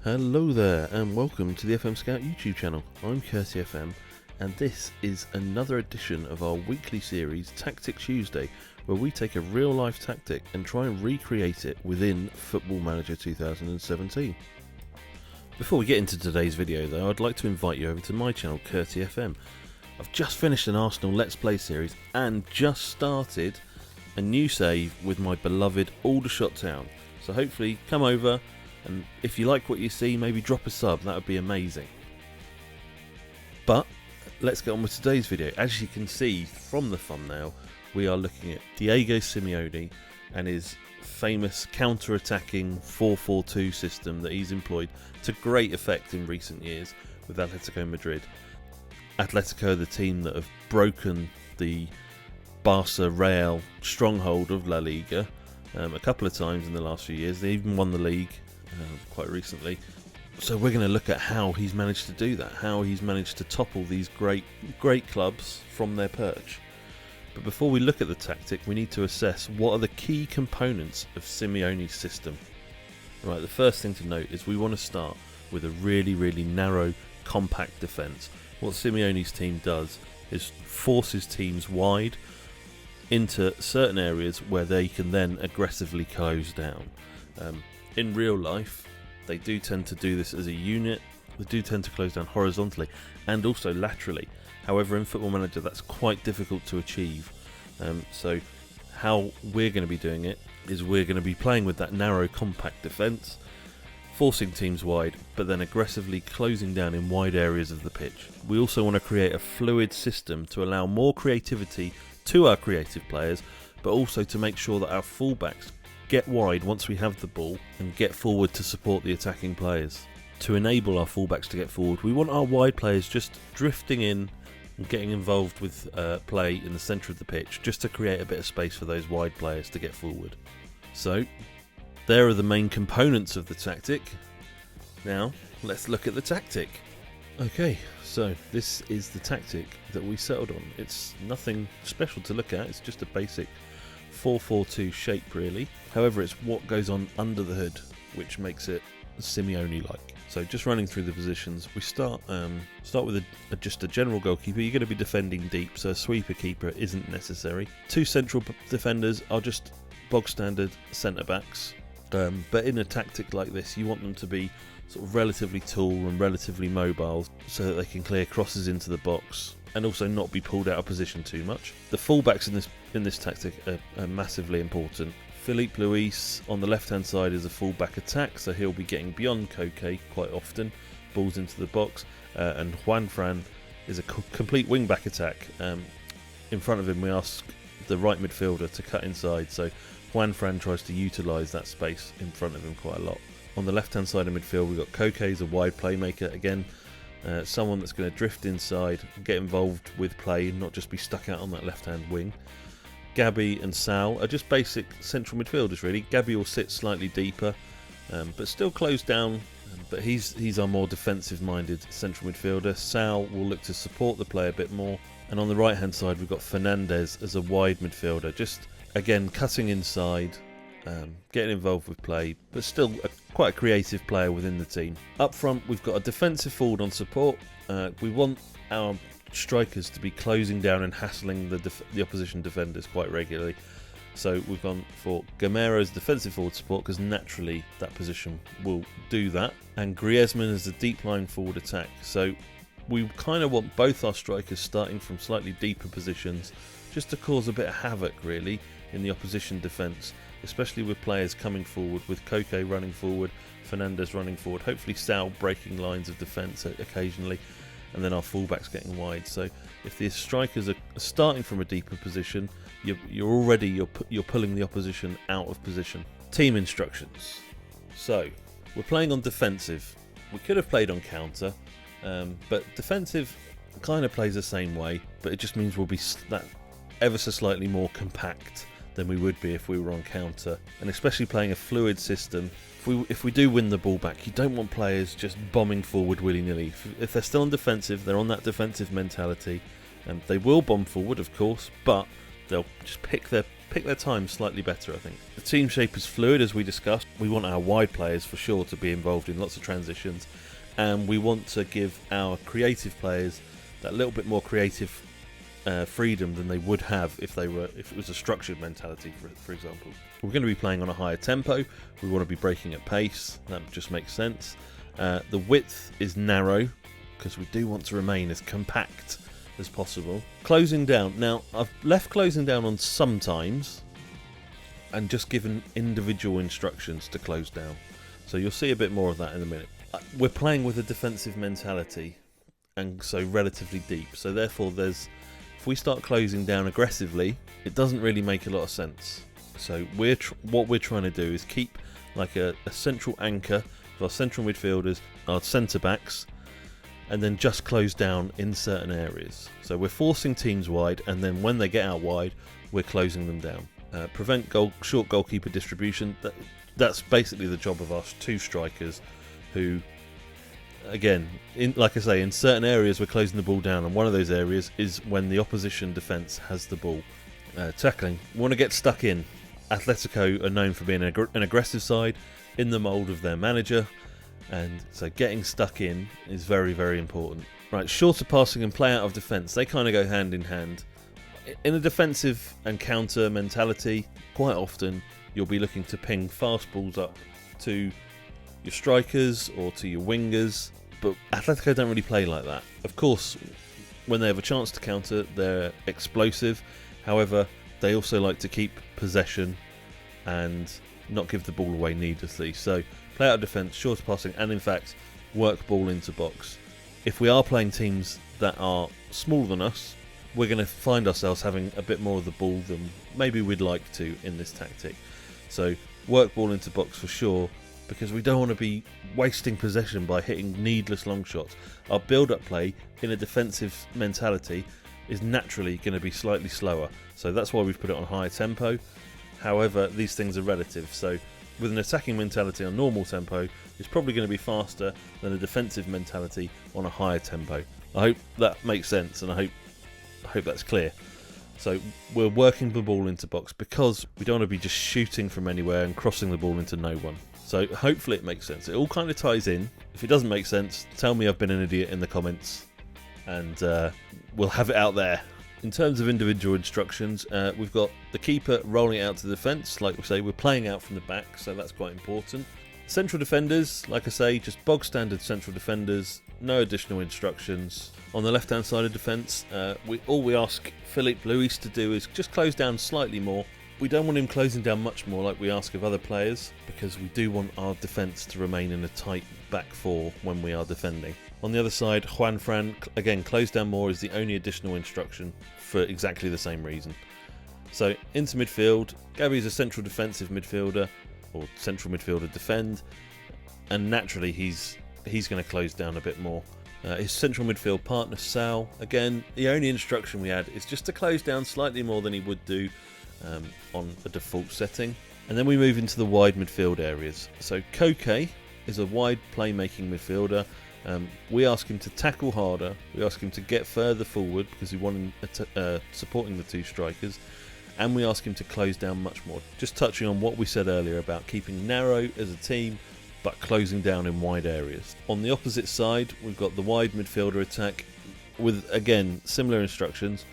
Hello there and welcome to the FM Scout YouTube channel. I'm CurtyFM and this is another edition of our weekly series Tactic Tuesday, where we take a real life tactic and try and recreate it within Football Manager 2017. Before we get into today's video though, I'd like to invite you over to my channel CurtyFM. I've just finished an Arsenal Let's Play series and just started a new save with my beloved Aldershot Town. So hopefully come over, and if you like what you see, maybe drop a sub, that would be amazing. But let's get on with today's video. As you can see from the thumbnail, we are looking at Diego Simeone and his famous counter-attacking 4-4-2 system that he's employed to great effect in recent years with Atletico Madrid. Atletico are the team that have broken the Barca Real stronghold of La Liga a couple of times in the last few years. They even won the league quite recently. So we're going to look at how he's managed to do that, how he's managed to topple these great clubs from their perch. But before we look at the tactic, we need to assess what are the key components of Simeone's system. Right, the first thing to note is we want to start with a really narrow, compact defence. What Simeone's team does is forces teams wide into certain areas where they can then aggressively close down. In real life, they do tend to do this as a unit. They do tend to close down horizontally and also laterally. However, in Football Manager, that's quite difficult to achieve. So how we're going to be doing it is we're going to be playing with that narrow, compact defence, forcing teams wide, but then aggressively closing down in wide areas of the pitch. We also want to create a fluid system to allow more creativity to our creative players, but also to make sure that our fullbacks get wide once we have the ball and get forward to support the attacking players. To enable our fullbacks to get forward, we want our wide players just drifting in and getting involved with play in the centre of the pitch, just to create a bit of space for those wide players to get forward. So there are the main components of the tactic. Now let's look at the tactic. Okay, so this is the tactic that we settled on. It's nothing special to look at, it's just a basic 4-4-2 shape really. However, it's what goes on under the hood which makes it Simeone-like. So just running through the positions, we start with just a general goalkeeper. You're going to be defending deep, so a sweeper keeper isn't necessary. Two central defenders are just bog standard centre backs. But in a tactic like this, you want them to be sort of relatively tall and relatively mobile so that they can clear crosses into the box and also not be pulled out of position too much. The fullbacks in this tactic are massively important. Philippe Luis on the left hand side is a fullback attack, so he'll be getting beyond Koke quite often, balls into the box, and Juan Fran is a complete wing back attack. In front of him we ask the right midfielder to cut inside, so Juan Fran tries to utilise that space in front of him quite a lot. On the left hand side of midfield we've got Koke as a wide playmaker again. Someone that's going to drift inside, get involved with play, not just be stuck out on that left-hand wing. Gabby and Sal are just basic central midfielders really. Gabby will sit slightly deeper, but still close down, but he's our more defensive-minded central midfielder. Sal will look to support the play a bit more. And on the right-hand side we've got Fernandez as a wide midfielder, just again cutting inside, getting involved with play, but still quite a creative player within the team. Up front we've got a defensive forward on support. We want our strikers to be closing down and hassling the opposition defenders quite regularly. So we've gone for Gamero's defensive forward support because naturally that position will do that. And Griezmann as a deep line forward attack. So we kind of want both our strikers starting from slightly deeper positions just to cause a bit of havoc really in the opposition defence, especially with players coming forward, with Koke running forward, Fernandez running forward, hopefully Sal breaking lines of defence occasionally, and then our fullbacks getting wide. So if the strikers are starting from a deeper position, you're pulling the opposition out of position. Team instructions. So we're playing on defensive. We could have played on counter, but defensive kind of plays the same way, but it just means we'll be that ever so slightly more compact than we would be if we were on counter. And especially playing a fluid system, if we do win the ball back, you don't want players just bombing forward willy-nilly. If they're still on defensive, they're on that defensive mentality, and they will bomb forward of course, but they'll just pick their time slightly better, I think. The team shape is fluid, as we discussed. We want our wide players for sure to be involved in lots of transitions, and we want to give our creative players that little bit more creative freedom than they would have if it was a structured mentality, for example. We're going to be playing on a higher tempo. We want to be breaking at pace. That just makes sense. The width is narrow because we do want to remain as compact as possible. Closing down. Now, I've left closing down on sometimes and just given individual instructions to close down. So you'll see a bit more of that in a minute. We're playing with a defensive mentality, and so relatively deep. So therefore, if we start closing down aggressively, it doesn't really make a lot of sense. So what we're trying to do is keep like a central anchor for our central midfielders, our centre backs, and then just close down in certain areas. So we're forcing teams wide, and then when they get out wide, we're closing them down. Prevent short goalkeeper distribution. That's basically the job of our two strikers, who, again, like I say, in certain areas we're closing the ball down, and one of those areas is when the opposition defence has the ball. Tackling. We want to get stuck in. Atletico are known for being an aggressive side in the mould of their manager, and so getting stuck in is very, very important. Right, shorter passing and play out of defence, they kind of go hand in hand. In a defensive and counter mentality, quite often you'll be looking to ping fast balls up to your strikers or to your wingers, but Atletico don't really play like that. Of course, when they have a chance to counter, they're explosive. However, they also like to keep possession and not give the ball away needlessly. So play out of defence, shorter passing, and in fact work ball into box. If we are playing teams that are smaller than us, we're going to find ourselves having a bit more of the ball than maybe we'd like to in this tactic. So work ball into box for sure, because we don't want to be wasting possession by hitting needless long shots. Our build-up play in a defensive mentality is naturally going to be slightly slower, so that's why we've put it on higher tempo. However, these things are relative, so with an attacking mentality on normal tempo, it's probably going to be faster than a defensive mentality on a higher tempo. I hope that makes sense, and I hope that's clear. So we're working the ball into box because we don't want to be just shooting from anywhere and crossing the ball into no one. So hopefully it makes sense. It all kind of ties in. If it doesn't make sense, tell me I've been an idiot in the comments, and we'll have it out there. In terms of individual instructions, we've got the keeper rolling out to the defence. Like we say, we're playing out from the back, so that's quite important. Central defenders, like I say, just bog standard central defenders, no additional instructions. On the left-hand side of defence, all we ask Philippe Luis to do is just close down slightly more. We don't want him closing down much more like we ask of other players, because we do want our defence to remain in a tight back four when we are defending. On the other side, Juan Fran, again, close down more is the only additional instruction for exactly the same reason. So into midfield, Gabi's a central defensive midfielder, or central midfielder defend, and naturally he's going to close down a bit more. His central midfield partner Sal, again, the only instruction we add is just to close down slightly more than he would do on a default setting. And then we move into the wide midfield areas. So Koke is a wide playmaking midfielder. We ask him to tackle harder, we ask him to get further forward because we want him supporting the two strikers, and we ask him to close down much more. Just touching on what we said earlier about keeping narrow as a team but closing down in wide areas. On the opposite side, we've got the wide midfielder attack with, again, similar instructions.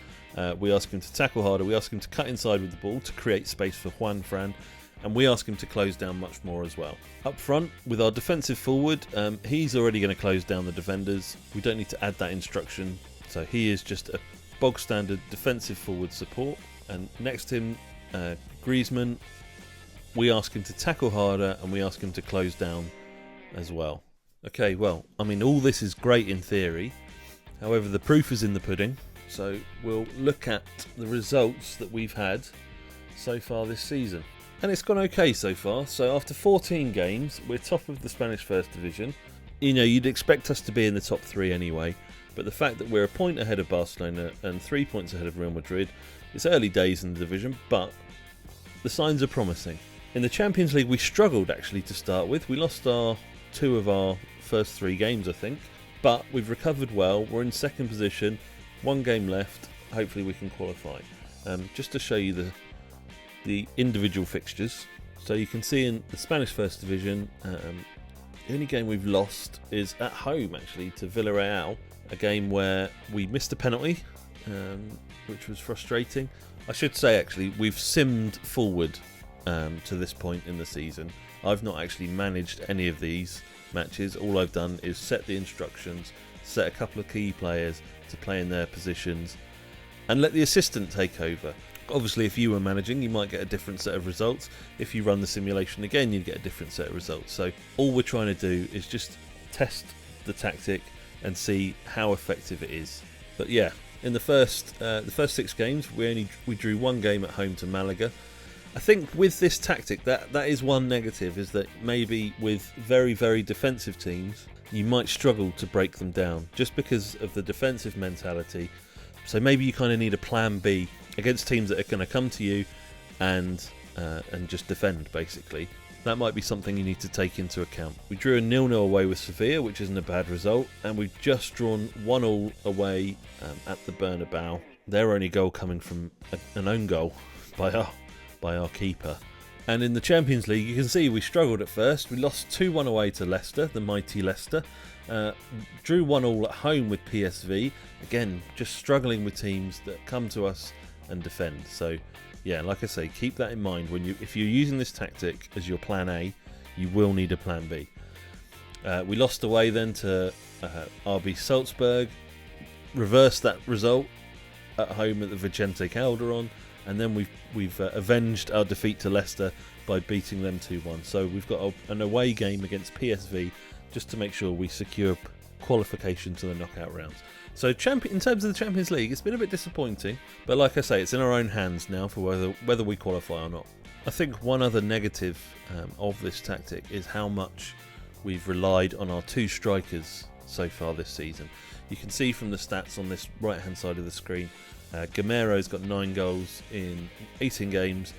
We ask him to tackle harder, we ask him to cut inside with the ball to create space for Juan Fran, and we ask him to close down much more as well. Up front, with our defensive forward, he's already going to close down the defenders. We don't need to add that instruction, so he is just a bog standard defensive forward support. And next to him, Griezmann, we ask him to tackle harder and we ask him to close down as well. Okay, well, I mean, all this is great in theory. However, the proof is in the pudding. So we'll look at the results that we've had so far this season. And it's gone okay so far. So after 14 games, we're top of the Spanish First Division. You know, you'd expect us to be in the top 3 anyway. But the fact that we're a point ahead of Barcelona and 3 points ahead of Real Madrid, it's early days in the division, but the signs are promising. In the Champions League, we struggled actually to start with. We lost 2 of our first 3 games, I think. But we've recovered well. We're in second position. 1 game left. Hopefully we can qualify. just to show you the individual fixtures. So you can see in the Spanish First Division, the only game we've lost is at home actually to Villarreal, a game where we missed a penalty, which was frustrating. I should say actually we've simmed forward to this point in the season. I've not actually managed any of these matches. All I've done is set the instructions, set a couple of key players to play in their positions, and let the assistant take over. Obviously, if you were managing, you might get a different set of results. If you run the simulation again, you'd get a different set of results. So all we're trying to do is just test the tactic and see how effective it is. But yeah, in the first 6 games, we drew 1 game at home to Malaga. I think with this tactic, that is one negative, is that maybe with very, very defensive teams, you might struggle to break them down just because of the defensive mentality. So maybe you kind of need a plan B against teams that are going to come to you and just defend, basically. That might be something you need to take into account. We drew a 0-0 away with Sevilla, which isn't a bad result, and we've just drawn 1-1 away at the Bernabeu. Their only goal coming from an own goal by our keeper. And in the Champions League, you can see we struggled at first. We lost 2-1 away to Leicester, the mighty Leicester. Drew 1-1 at home with PSV. Again, just struggling with teams that come to us and defend. So yeah, like I say, keep that in mind if you're using this tactic as your plan A, you will need a plan B. We lost away then to RB Salzburg, reversed that result at home at the Vicente Calderon, and then we've avenged our defeat to Leicester by beating them 2-1. So we've got an away game against PSV just to make sure we secure qualification to the knockout rounds. So in terms of the Champions League, it's been a bit disappointing, but like I say, it's in our own hands now for whether we qualify or not. I think one other negative of this tactic is how much we've relied on our 2 strikers so far this season. You can see from the stats on this right hand side of the screen, Gamero's got 9 goals in 18 games,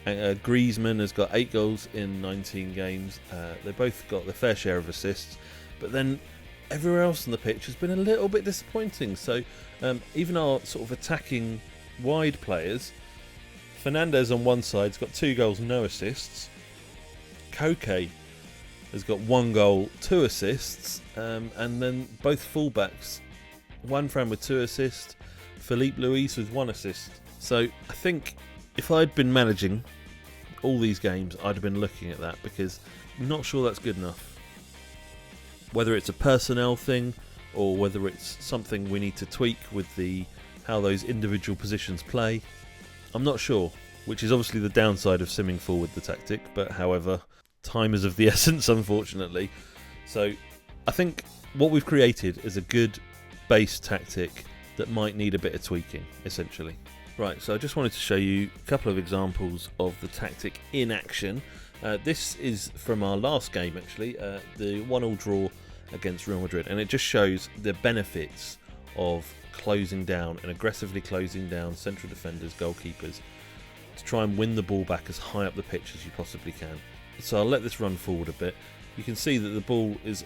Griezmann has got 8 goals in 19 games. They both got their fair share of assists, but then everywhere else on the pitch has been a little bit disappointing. So even our sort of attacking wide players, Fernandez on one side has got 2 goals, no assists. Koke has got 1 goal, 2 assists, and then both fullbacks, Juan Fran with 2 assists, Philippe Luis with 1 assist. So I think if I'd been managing all these games, I'd have been looking at that, because I'm not sure that's good enough. Whether it's a personnel thing or whether it's something we need to tweak with how those individual positions play, I'm not sure, which is obviously the downside of simming forward the tactic, but however, time is of the essence, unfortunately. So I think what we've created is a good base tactic that might need a bit of tweaking, essentially. Right, so I just wanted to show you a couple of examples of the tactic in action. This is from our last game, actually, the 1-1 draw against Real Madrid, and it just shows the benefits of closing down and aggressively closing down central defenders, goalkeepers, to try and win the ball back as high up the pitch as you possibly can. So I'll let this run forward a bit. You can see that the ball is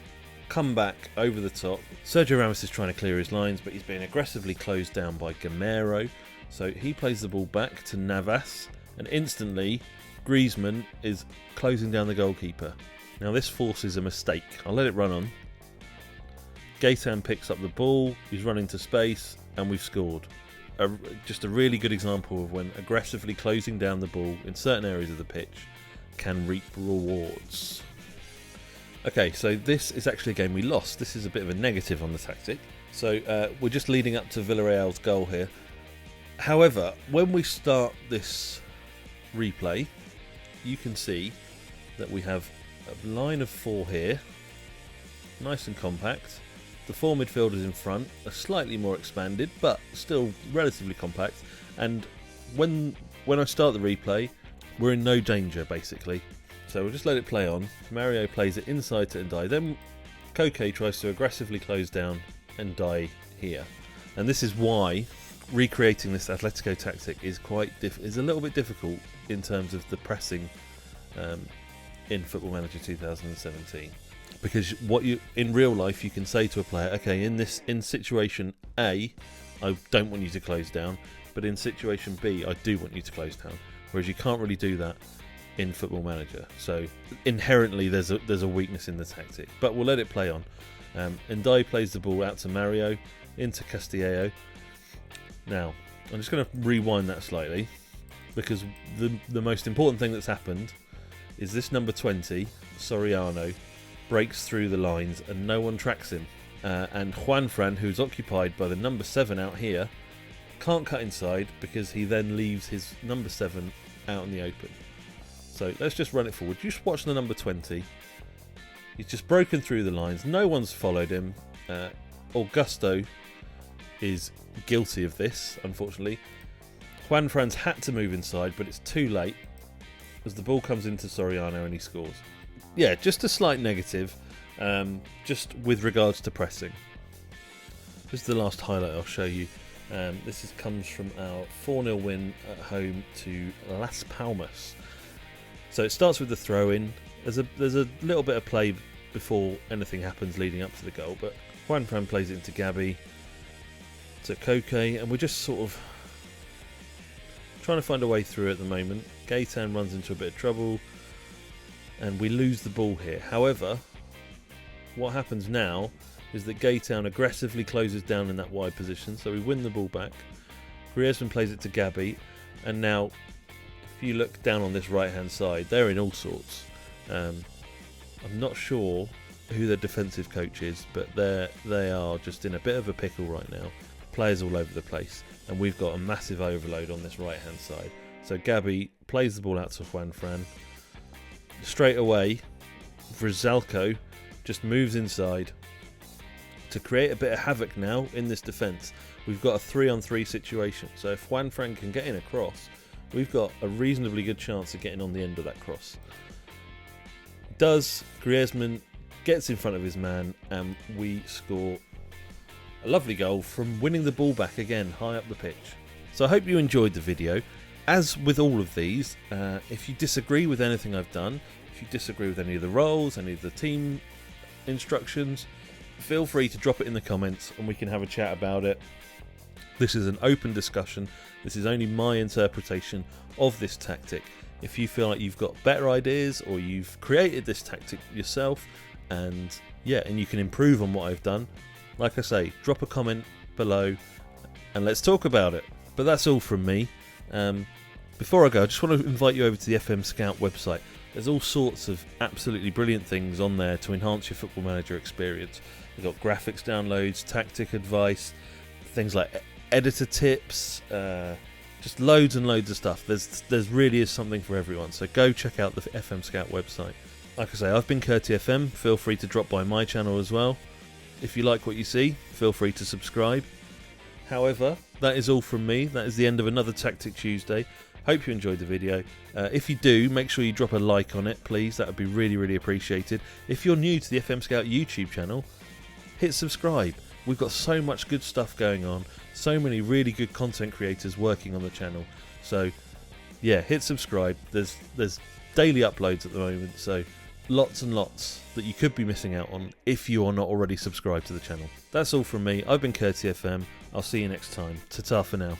come back over the top. Sergio Ramos is trying to clear his lines, but he's being aggressively closed down by Gamero. So he plays the ball back to Navas, and instantly Griezmann is closing down the goalkeeper. Now this forces a mistake. I'll let it run on. Gaetan picks up the ball, he's running to space, and we've scored. Just a really good example of when aggressively closing down the ball in certain areas of the pitch can reap rewards. Okay, so this is actually a game we lost. This is a bit of a negative on the tactic. So we're just leading up to Villarreal's goal here. However, when we start this replay, you can see that we have a line of 4 here, nice and compact. The 4 midfielders in front are slightly more expanded, but still relatively compact. And when I start the replay, we're in no danger, basically. So we'll just let it play on. Mario plays it inside to Ndai. Then Koke tries to aggressively close down Ndai here. And this is why recreating this Atletico tactic is is a little bit difficult in terms of the pressing in Football Manager 2017. Because in real life you can say to a player, okay, in situation A, I don't want you to close down. but in situation B, I do want you to close down. Whereas you can't really do that in Football Manager. So inherently, there's a weakness in the tactic. But we'll let it play on. Ndai plays the ball out to Mario, into Castillejo. Now, I'm just going to rewind that slightly, because the most important thing that's happened is this number 20, Soriano, breaks through the lines and no one tracks him. And Juanfran, who's occupied by the number 7 out here, can't cut inside because he then leaves his number 7 out in the open. So let's just run it forward. Just watch the number 20. He's just broken through the lines. No one's followed him. Augusto is guilty of this, unfortunately. Juanfran's had to move inside, but it's too late as the ball comes into Soriano and he scores. Yeah, just a slight negative, just with regards to pressing. This is the last highlight I'll show you. This comes from our 4-0 win at home to Las Palmas. So it starts with the throw-in. There's a little bit of play before anything happens leading up to the goal, but Juanfran plays it into Gabby, to Koke, and we're just sort of trying to find a way through at the moment. Gaetan runs into a bit of trouble, and we lose the ball here. However, what happens now is that Gaetan aggressively closes down in that wide position, so we win the ball back. Griezmann plays it to Gabby, and now if you look down on this right hand side, they're in all sorts. I'm not sure who the defensive coach is, but they are just in a bit of a pickle right now. Players all over the place, and we've got a massive overload on this right hand side. So Gabby plays the ball out to Juanfran. Straight away, Vrzalko just moves inside to create a bit of havoc now in this defence. We've got a 3-on-3 situation, so if Juanfran can get in a cross, we've got a reasonably good chance of getting on the end of that cross. Griezmann gets in front of his man, and we score a lovely goal from winning the ball back again high up the pitch. So I hope you enjoyed the video. As with all of these, if you disagree with anything I've done, if you disagree with any of the roles, any of the team instructions, feel free to drop it in the comments and we can have a chat about it. This is an open discussion. This is only my interpretation of this tactic. If you feel like you've got better ideas or you've created this tactic yourself and you can improve on what I've done, like I say, drop a comment below and let's talk about it. But that's all from me. Before I go, I just want to invite you over to the FM Scout website. There's all sorts of absolutely brilliant things on there to enhance your Football Manager experience. We've got graphics downloads, tactic advice, things like editor tips, just loads and loads of stuff. There's really is something for everyone. So go check out the FM Scout website. Like I say, I've been CurtyFM. Feel free to drop by my channel as well. If you like what you see, feel free to subscribe. However, that is all from me. That is the end of another Tactic Tuesday. Hope you enjoyed the video. If you do, make sure you drop a like on it, please. That would be really, really appreciated. If you're new to the FM Scout YouTube channel, hit subscribe. We've got so much good stuff going on. So many really good content creators working on the channel. So, yeah, hit subscribe. There's daily uploads at the moment, so lots and lots that you could be missing out on if you are not already subscribed to the channel. That's all from me. I've been CurtyFM. I'll see you next time. Ta-ta for now.